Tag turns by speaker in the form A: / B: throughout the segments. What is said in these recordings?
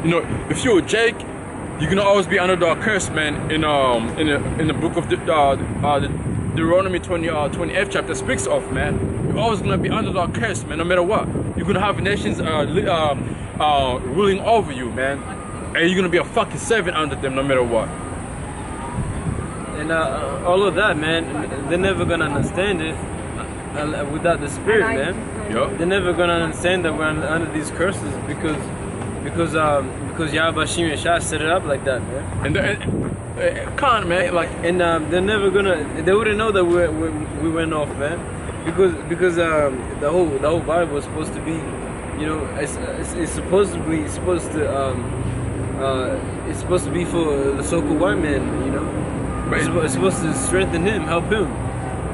A: You know, if you're Jake, you're gonna always be under the curse, man. In the book of the Deuteronomy 20th chapter speaks of, man. You're always gonna be under the curse, man. No matter what, you're gonna have nations ruling over you, man, and you're gonna be a fucking servant under them, no matter what.
B: And all of that, man, they're never gonna understand it without the Spirit, man.
A: Yep.
B: They're never gonna understand that we're under these curses because Yahweh Shim Yeshua set it up like that, man.
A: Can't, man. Like,
B: and they're never gonna. They wouldn't know that we went off, man, because the whole Bible is supposed to be, you know, it's supposed to be for the so-called white man, you know.
A: right.
B: It's supposed to strengthen him, help him.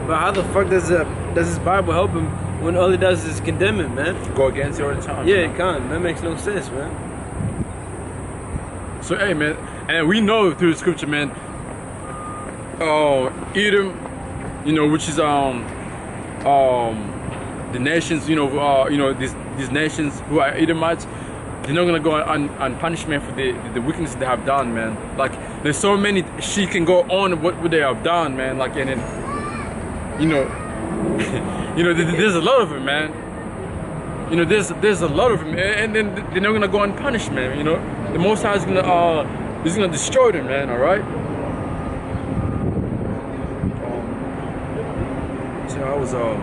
B: But how the fuck does this Bible help him when all it does is condemn him, man?
A: Go against you all the time.
B: Yeah, it can't. That makes no sense, man.
A: So hey, man, and we know through the scripture, man. Edom, you know, which is the nations, you know, these nations who are Edomites, they're not gonna go on punishment for the wickedness they have done, man. Like, there's so many she can go on what they have done, man. Like, and then, you know, there's a lot of it, man. You know, there's a lot of them, and then they're not gonna go on punishment. You know, the Most High is gonna destroy them, man. All right. So I was let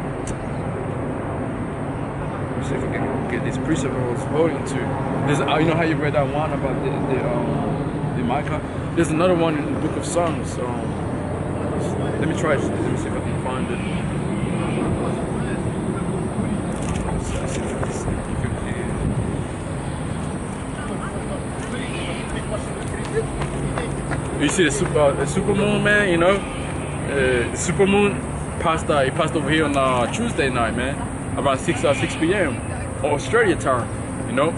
A: me see if I can get this precept I was holding to. There's you know how you read that one about the Micah. There's another one in the Book of Psalms. Let me try. Let me see if I can find it. You see the super moon, man. You know, the super moon passed over here on Tuesday night, man, around 6 p.m. Australia time. You know,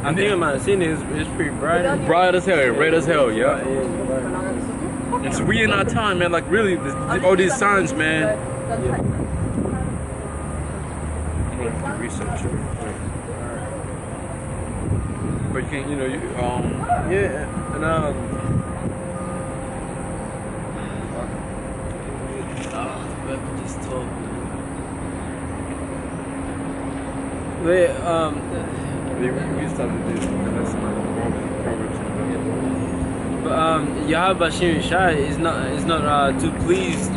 B: I think I might have seen it. It's pretty bright.
A: Bright as hell, red as hell, yeah. And so we in our time, man. Like, really, all these signs, man. Research. But you can, you know,
B: yeah, and just talk. Wait,
A: we started this. That's my Proverbs.
B: But Yahweh Shim Yeshua is not too pleased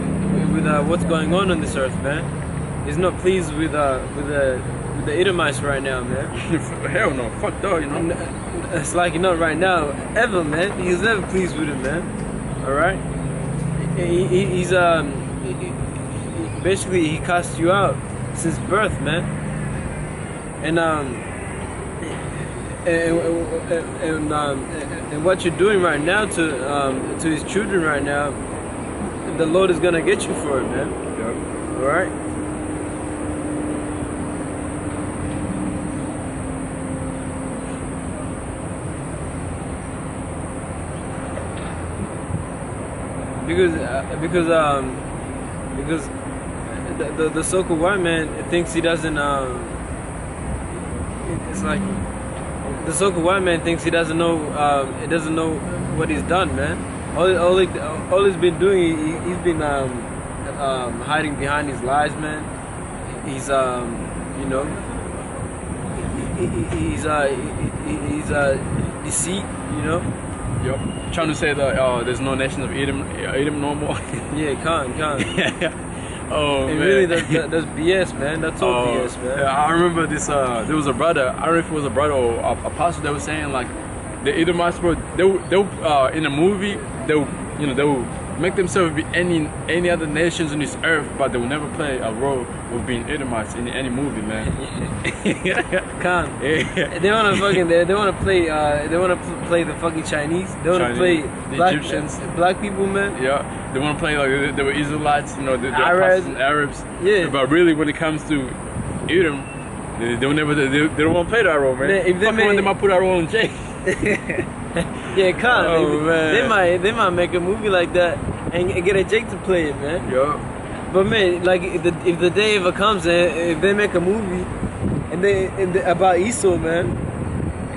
B: with what's going on this earth, man. He's not pleased with the Edomites right now, man.
A: Hell no, fuck that, you know.
B: It's like not right now, ever, man. He's never pleased with it, man. All right. He's basically he cast you out since birth, man. And what you're doing right now to his children right now, the Lord is gonna get you for it, man.
A: Yep.
B: All right. Because the so-called white man thinks he doesn't it's like the so-called white man thinks he doesn't know what he's done, man. All he's been doing, he's been hiding behind his lies, man. He's you know, he's deceit, you know.
A: Yep. Trying to say that there's no nation of Edom no more.
B: Yeah, can't.
A: Yeah. Oh,
B: and
A: man.
B: really, that's BS, man. That's all BS, man.
A: Yeah, I remember this. There was a brother. I don't know if it was a brother or a pastor that was saying, like, the Edomites, bro, they in a movie, they will make themselves be any other nations on this earth, but they will never play a role of being Edomites in any movie, man.
B: Can't.
A: Yeah.
B: They wanna play the fucking Chinese. They wanna play
A: the Egyptians,
B: black people, man.
A: Yeah, they wanna play like they were Israelites, you know, the Arabs.
B: Yeah.
A: But really, when it comes to Edom, they don't want to play that role, man. If they might put that role in jail.
B: Yeah, can't.
A: Oh, man.
B: They might make a movie like that and get a Jake to play it, man.
A: Yeah.
B: But man, like if the day ever comes and if they make a movie and they about Esau, man,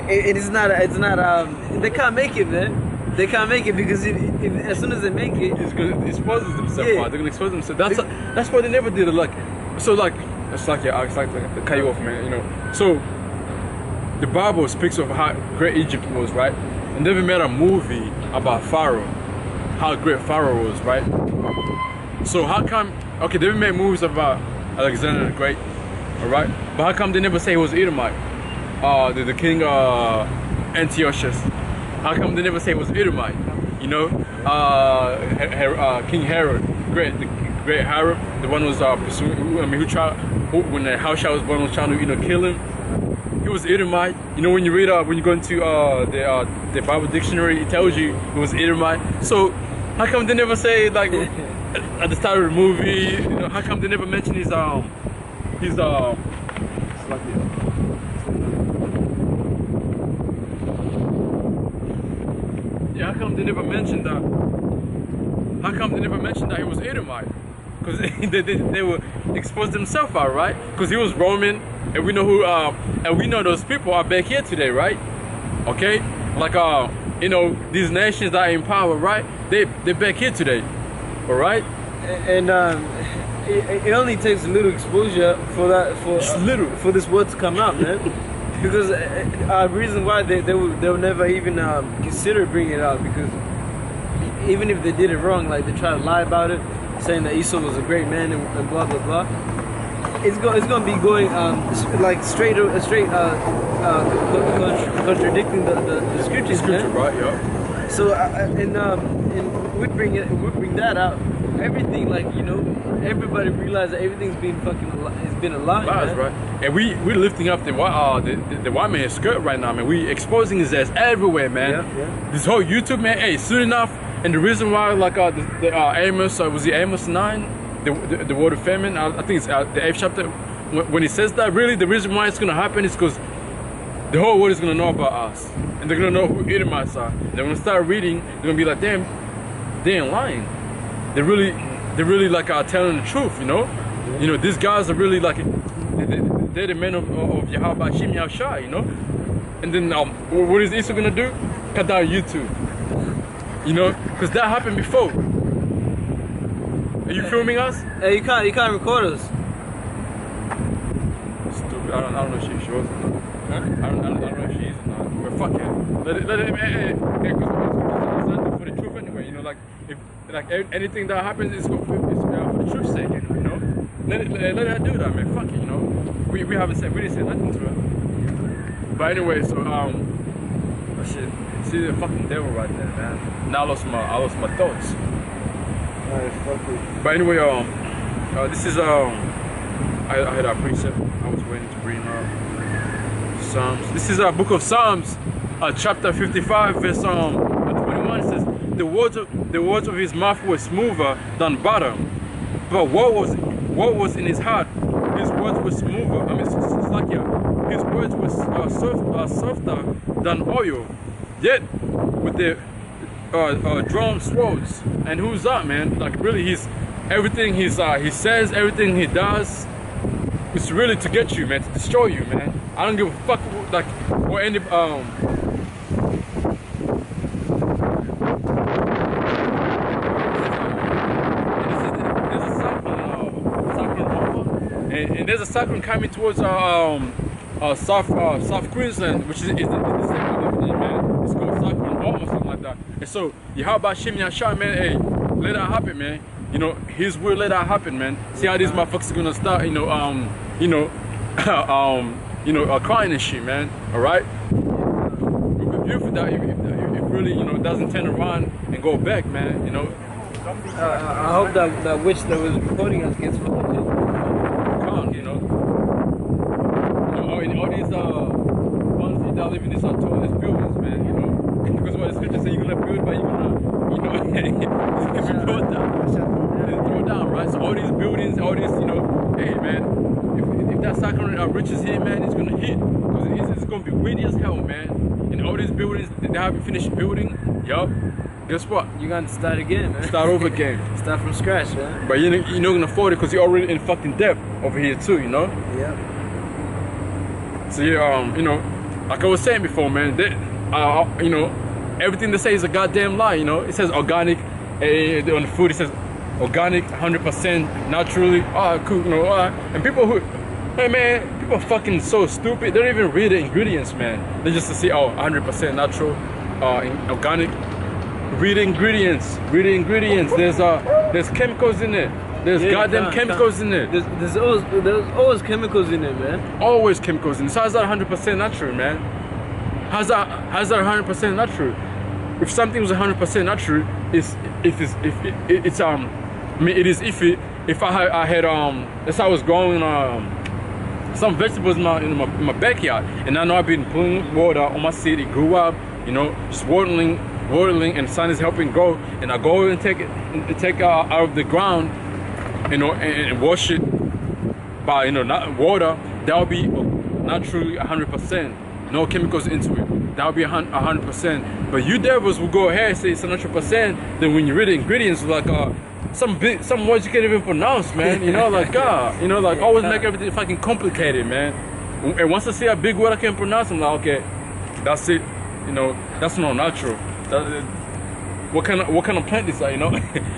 B: it's not. It's not. They can't make it, man. They can't make it because as soon as they make it,
A: it's gonna expose themselves.
B: Yeah.
A: They're gonna expose themselves. That's why they never did it. Like, so like it's like yeah, it's like to cut you off, man. You know, so the Bible speaks of how great Egypt was, right? And never made a movie about Pharaoh, how great Pharaoh was, right? So how come? Okay, they made movies about Alexander the Great, all right? But how come they never say he was Edomite? The king Antiochus. How come they never say it was Edomite? You know, King Herod, the great Herod, the one who was pursuing. I mean, when the Hoshea was born, was trying to kill him. He was Edomite. You know, when you read when you go into the Bible dictionary, it tells you it was Edomite. So how come they never say like at the start of the movie? You know, how come they never mention his yeah, how come they never mentioned that? How come they never mentioned that he was Edomite? Because they will expose themselves out, right? Because he was Roman, and we know who, and we know those people are back here today, right? Okay, like you know, these nations that are in power, right? They're back here today, all right?
B: And it only takes a little exposure for that for this word to come out, man. Because reason why they'll never even consider bringing it out, because even if they did it wrong, like they try to lie about it, saying that Esau was a great man and blah blah blah, it's gonna be going like straight contradicting the scriptures, man.
A: Right? Yeah.
B: So and we bring that out. Everything, like, you know, everybody realized that everything's been it's been a lie,
A: lies, right? And we're lifting up the white man's skirt right now, man. We exposing his ass everywhere, man.
B: Yeah.
A: This whole YouTube, man. Hey, soon enough, and the reason why, like Amos, was it Amos 9, the word of famine? I think it's the 8th chapter. When he says that, really, the reason why it's gonna happen is because the whole world is gonna know about us, and they're gonna know who Edomites are. They're gonna start reading. They're gonna be like, damn, they ain't lying. They're really like telling the truth, you know. Yeah. You know, these guys are really like they're the men of Yahweh Shim Yahshua, you know. And then what is Esau gonna do? Cut down YouTube, you know, because that happened before. Are you filming us?
B: Hey, you can't record us.
A: Stupid. I don't know if she was. Huh? I don't know if she is or not. But fuck it. Let it. Hey, it's not for the truth anyway. You know, like if. Like anything that happens is for the truth's sake, you know. Let her do that, man. Fuck it, you know. We didn't say nothing to her. But anyway, so oh shit, see the fucking devil right there, man. Now I lost my thoughts.
B: Alright, fuck it.
A: But anyway, this is I had a precept. I was waiting to bring Psalms. This is a book of Psalms, chapter 55, verse 21. It says, the words of his mouth were smoother than butter, but what was in his heart? His words were smoother. I mean, it's like his words were softer than oil. Yet with the drawn swords. And who's that, man? Like really, everything he says, everything he does, is really to get you, man, to destroy you, man. I don't give a fuck like or any And there's a cyclone coming towards South Queensland, which is the same man. It's called Cyclone Alma, something like that. And so, Yahweh Shem Yahshua, man, hey, let that happen, man. You know, His will let that happen, man. See how these motherfuckers are gonna start, crying and shit, man. All right. It would be beautiful that if really, you know, doesn't turn around and go back, man. You know.
B: I hope that witch that was recording us gets fucking hit.
A: All these ones that live in these tallest buildings, man, you know, because what the scripture says, you're gonna build, but you're gonna, you know, if you throw down, right? So all these buildings, all this, you know, hey, man, if that cyclone reaches here, man, it's gonna hit, because it's gonna be windy as hell, man. And all these buildings, they haven't finished building, yup. Guess what?
B: You're gonna start again, man.
A: Start over again.
B: Start from scratch, man.
A: But you're not gonna afford it because you're already in fucking debt over here too, you know.
B: Yeah.
A: So yeah, you know, like I was saying before, man, they, you know, everything they say is a goddamn lie. You know, it says organic on the food. It says organic, 100% naturally. Cool. You know, and people who, hey man, people are fucking so stupid. They don't even read the ingredients, man. They just see 100% natural, organic. Read the ingredients. Read the ingredients. There's chemicals in it. There's goddamn chemicals in it.
B: There's always chemicals in it, man. Always
A: chemicals in it. So how's that 100% natural, man? How's that 100% natural? If something was 100% natural, it is iffy. If I had let's say I was growing some vegetables in my backyard, and I know I've been putting water on my seed. It grew up, you know, just watering, and the sun is helping grow, and I go and take it out of the ground, you know, and wash it by, you know, not water. That will be naturally 100%. No chemicals into it. That would be 100%. But you devils will go ahead and say it's 100%. Then when you read the ingredients, like some words you can't even pronounce, man. You know, like you know, like always make everything fucking complicated, man. And once I see a big word I can't pronounce, I'm like, okay, that's it. You know, that's not natural. What kind of plant is that? You know,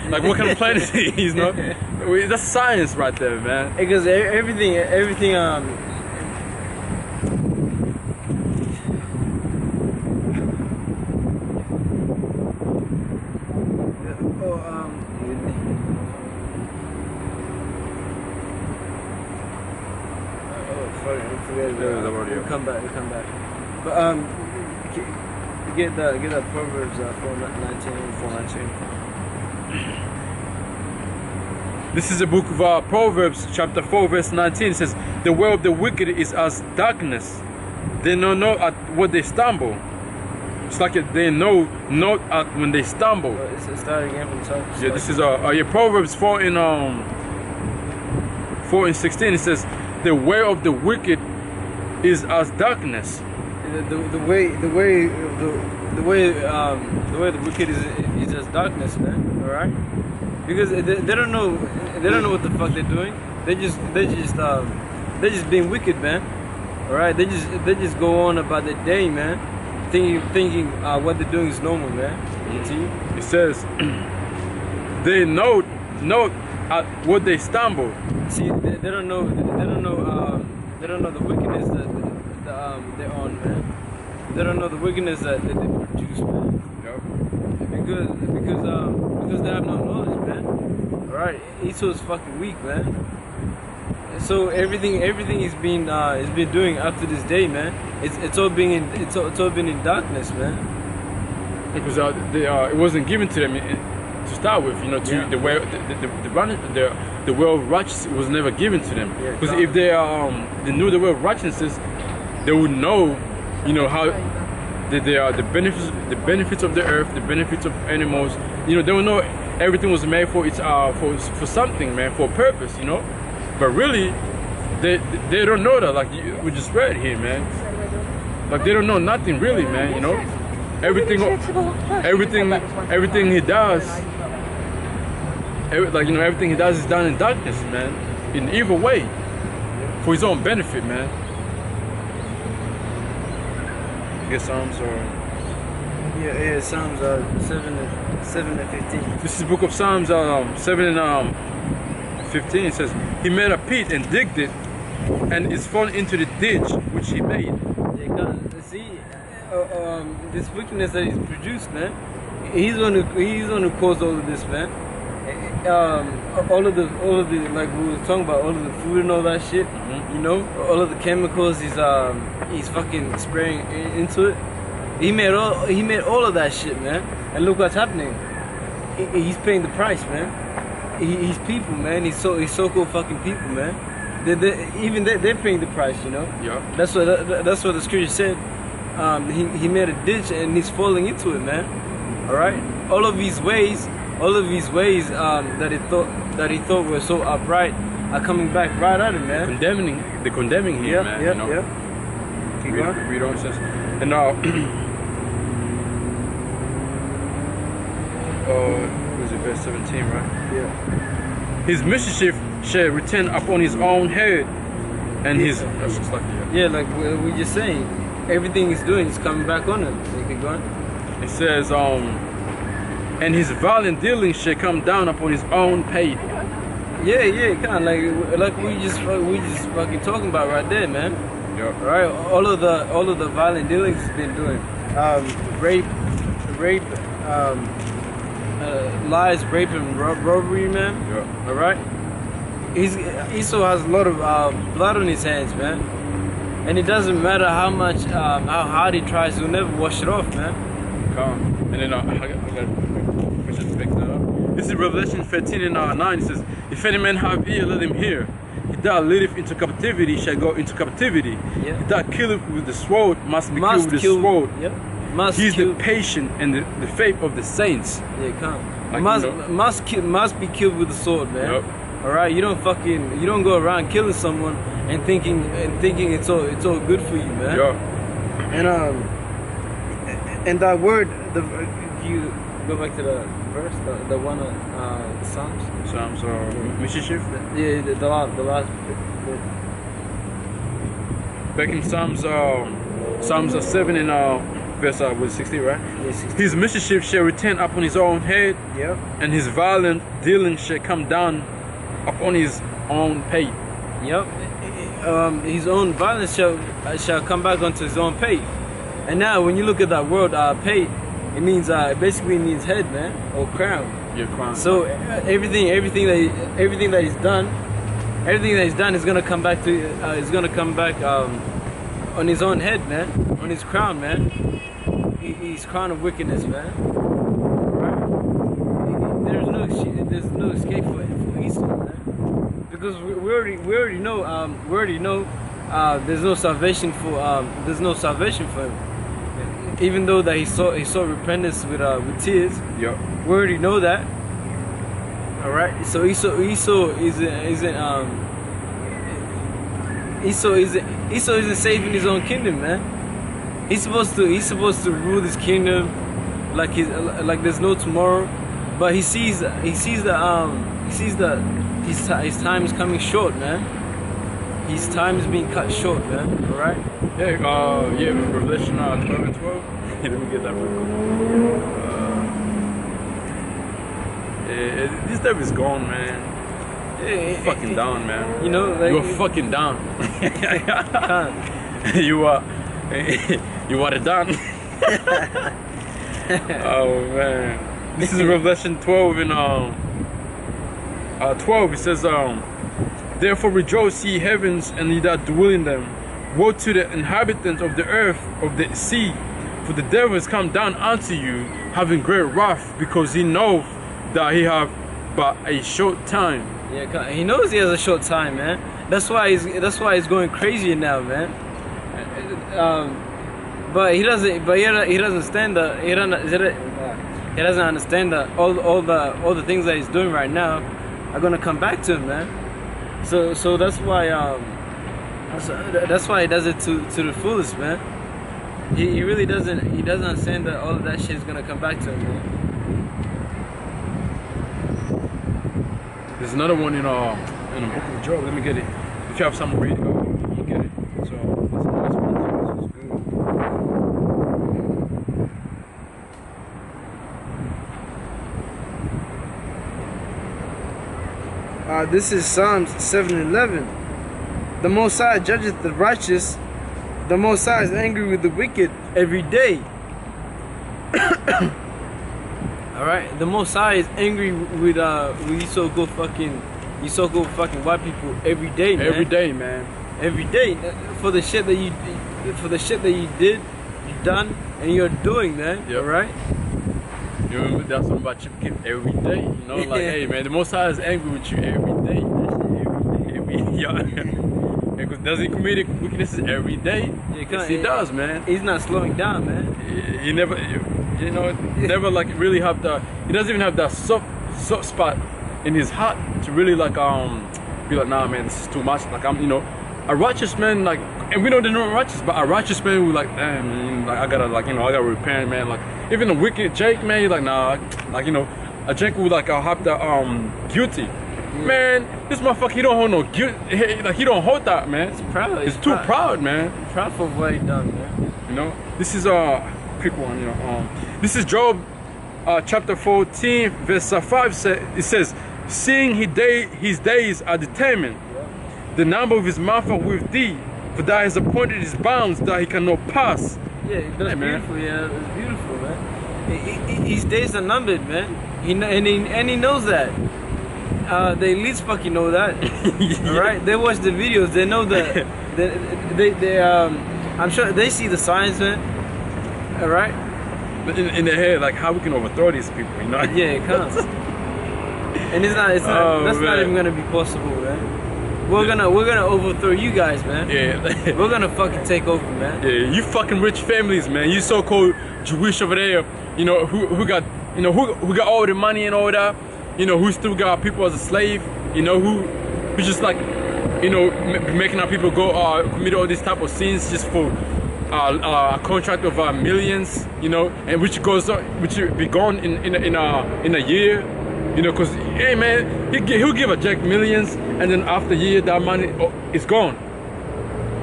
A: like what kind of plant is it? You know, that's science right there, man.
B: Because everything. We'll come back. But get that Proverbs 4:19.
A: This is the book of Proverbs, chapter 4, verse 19. It says, "The way of the wicked is as darkness. They don't know at what they stumble." It's like they know not at when they stumble.
B: Start again from the top.
A: Yeah, this is Proverbs 4 and 16. It says, "The way of the wicked is as darkness."
B: The way the wicked is as darkness, man. All right, because they don't know what the fuck they're doing. They just being wicked, man. All right, they just go on about their day, man, thinking what they're doing is normal, man. See?
A: It says they know at what they stumble.
B: See, they don't know the wickedness that they're on, man. They don't know the wickedness that they produce, man.
A: Yep.
B: Because they have no knowledge, man. All right, Esau's fucking weak, man. So everything is been doing up to this day, man. It's all been in darkness, man.
A: Because it wasn't given to them to start with, you know. The way the way of righteousness was never given to them. Because if they knew the way of righteousness, they would know, you know, how they are the benefits of the earth, the benefits of animals. You know, they would know everything was made for for something, man, for a purpose, you know. But really, they don't know that. Like we just read here, man. Like they don't know nothing really, man. You know, everything he does, everything he does is done in darkness, man, in an evil way, for his own benefit, man. Get Psalms or
B: Psalms 7 and 15.
A: This is the book of Psalms 7 and 15. It says, "He made a pit and digged it, and is fallen into the ditch which he made."
B: See, this wickedness that he's produced, man. He's the one who caused all of this, man. All of the like we were talking about, all of the food and all that shit. You know, all of the chemicals he's fucking spraying into it. He made all of that shit, man. And look what's happening. He's paying the price, man. He's people, man. He's so-called fucking people, man. They're paying the price, you know.
A: Yeah.
B: That's what the scripture said. He made a ditch and he's falling into it, man. All right. All of these ways that he thought were so upright are coming back right at him, man.
A: They're condemning him, man.
B: Yeah,
A: you know?
B: yeah. Keep going.
A: Read on, it says, and was it verse 17, right?
B: Yeah.
A: His mischief shall return upon his own head, and his. That's just like
B: like we're just saying, everything he's doing is coming back on him. You can go on.
A: It says, and his violent dealings shall come down upon his own pate.
B: Yeah, kind of like we just fucking talking about right there, man.
A: Yep.
B: Right, all of the violent dealings he's been doing, rape, lies, rape, and robbery, man.
A: Yep.
B: All right. Esau has a lot of blood on his hands, man, and it doesn't matter how much how hard he tries, he'll never wash it off, man.
A: Calm. And then I should pick that up. This is Revelation 13 and 9. It says, if any man have ear, let him hear. He that leadeth into captivity shall go into captivity.
B: Yeah.
A: He that killeth with the sword must be killed with the sword.
B: Yep.
A: He's the patient and the faith of the saints.
B: Yeah, come.
A: Like,
B: Must be killed with the sword, man.
A: Yep.
B: All right, you don't go around killing someone and thinking it's all good for you, man.
A: Yeah.
B: And that word, if you go back to the verse, the one Psalms.
A: Psalms Mishnah.
B: Yeah, the last bit.
A: Back in Psalms 7 and verse 60, right?
B: Yeah, 60.
A: His mischief shall return upon his own head,
B: Yep.
A: and his violent dealings shall come down upon his own pate.
B: Yep. His own violence shall come back onto his own pate. And now, when you look at that word, pate, it means it basically means head, man, or crown.
A: Your crown.
B: So everything that he's done is gonna come back on his own head, man, on his crown, man. He's crown of wickedness, man. Right? There's no escape for Esau, man. Because we already know there's no salvation for him. Even though that he saw repentance with tears.
A: Yep.
B: We already know that. All right. So Esau isn't saving his own kingdom, man. He's supposed to rule this kingdom like there's no tomorrow. But he sees that his time is coming short, man. His time is being cut short, man. All right.
A: Yeah. Revelation 12 and 12. Let me get that real quick. This stuff is gone, man. Fucking down, man.
B: You know, like,
A: you are fucking down. you are done. Oh man. This is Revelation 12 and 12. It says, therefore rejoice ye heavens and ye that dwell in them. Woe to the inhabitants of the earth, of the sea, for the devil is come down unto you, having great wrath, because he knoweth that he have but a short time.
B: Yeah, he knows he has a short time, man. That's why he's going crazy now, man. But he doesn't understand that he doesn't understand that all the things that he's doing right now are gonna come back to him, man. So that's why he does it to the fullest, man. He really doesn't understand that all of that shit is gonna come back to him, man.
A: There's another one in the book of Job. Let me get it. If you have some read, let me get it. So that's a nice one.
B: This is Psalms 7:11. The Most High judgeth the righteous. The Most High is angry with the wicked every day. All right, the Most High is angry with you so-called fucking white people every day, man.
A: Every day, man.
B: Every day for the shit that you did, you done, and you're doing, man.
A: Yep.
B: All right.
A: You remember that song about Chip Kid every day? You know, like, hey, man, the Most High is angry with you every day. Because does he commit wickednesses every day?
B: Yeah,
A: yes, he does, man.
B: He's not slowing down, man.
A: He never, never like really have he doesn't even have that soft spot in his heart to really like be like, nah, man, this is too much. Like, I'm, a righteous man, like, and we know they're not righteous, but a righteous man will like, damn, man, like, I gotta repent, man. Like, even a wicked Jake, man, he's like, nah, like, a Jake will like have the guilty. Yeah. Man, this motherfucker, he don't hold no guilt. Like, he don't hold that, man.
B: He's proud.
A: He's too proud, man.
B: Proud for what he done, man.
A: You know, this is a quick one. You know, this is Job chapter 14, verse 5. It says, "Seeing his days are determined, the number of his mouth are with thee, for thou hast appointed his bounds that he cannot pass."
B: Yeah, that's beautiful. Yeah, it's beautiful, man. His days are numbered, man. And he knows that. The elites fucking know that. Yeah. All right, they watch the videos. They know that. I'm sure they see the signs, man. All right.
A: In their head, like how we can overthrow these people, you know?
B: Yeah, it comes. And it's not. That's not even gonna be possible, man. We're gonna overthrow you guys, man.
A: Yeah.
B: We're gonna fucking take over, man.
A: Yeah, you fucking rich families, man. You so-called Jewish over there, you know, who got, you know, who got all the money and all that, you know, who still got people as a slave, you know, who just like, you know, making our people go commit all these type of sins just for a contract of millions, you know, and which will be gone in a year. You know, cause hey man, he'll give a Jack millions, and then after a year that money is gone.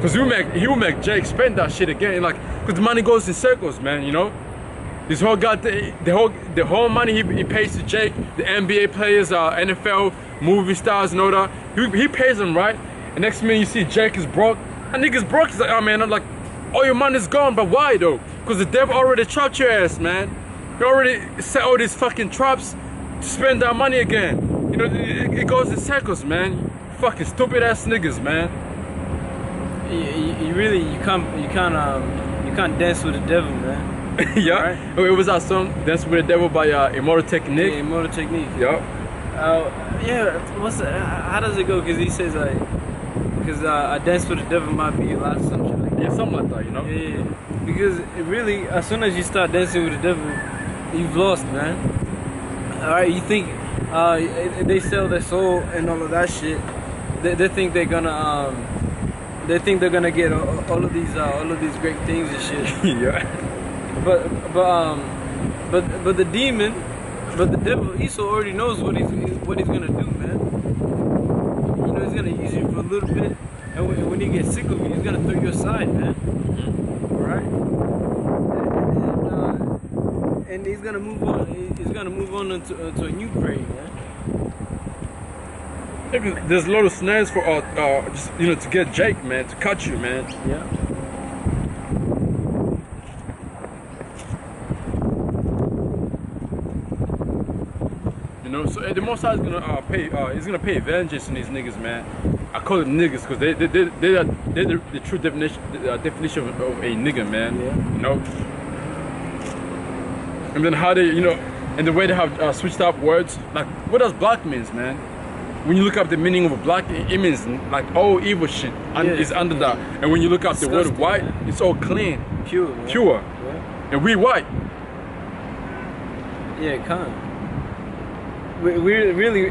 A: Cause he will make Jake spend that shit again, like, cause the money goes in circles, man. You know, this whole guy, the whole money he pays to Jake, the NBA players, NFL movie stars and all that, he pays them, right? And next minute you see Jake is broke, and niggas broke. He's like, oh man, I'm like, all your money's gone, but why though? Cause the devil already trapped your ass, man. He already set all these fucking traps. Spend that money again. You know, it goes in circles, man. Fucking stupid ass niggas, man.
B: You can't dance with the devil, man.
A: Yeah. Right? It was that song "Dance with the Devil" by Immortal Technique.
B: Yeah, Immortal Technique.
A: Yep.
B: Yeah. What's that? How does it go? Because he says like, because I dance with the devil might be a lot of some shit like that.
A: Yeah, something like that, you know.
B: Yeah. Because it really, as soon as you start dancing with the devil, you've lost, man. Alright, you think they sell their soul and all of that shit. They think they're gonna get all of these great things and shit.
A: Yeah.
B: But the demon, but the devil, Esau already knows what he's gonna do, man. You know, he's gonna use you for a little bit, and when he gets sick of you, he's gonna throw you aside, man. Alright. And he's gonna move on. He's gonna move on to a new prey, man.
A: There's a lot of snares for just, you know, to get Jake, man, to catch you, man.
B: Yeah.
A: You know, so the Most High is gonna he's gonna pay vengeance on these niggas, man. I call them niggas because they're the true definition of a nigga, man.
B: Yeah.
A: You know. And then how they, you know, and the way they have switched up words. Like, what does black means, man? When you look up the meaning of black, it means like all evil shit is under that. And when you look up the word white, man, it's all clean,
B: pure, man.
A: Pure.
B: Yeah.
A: And we white.
B: Yeah, kind. We're really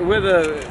B: we're the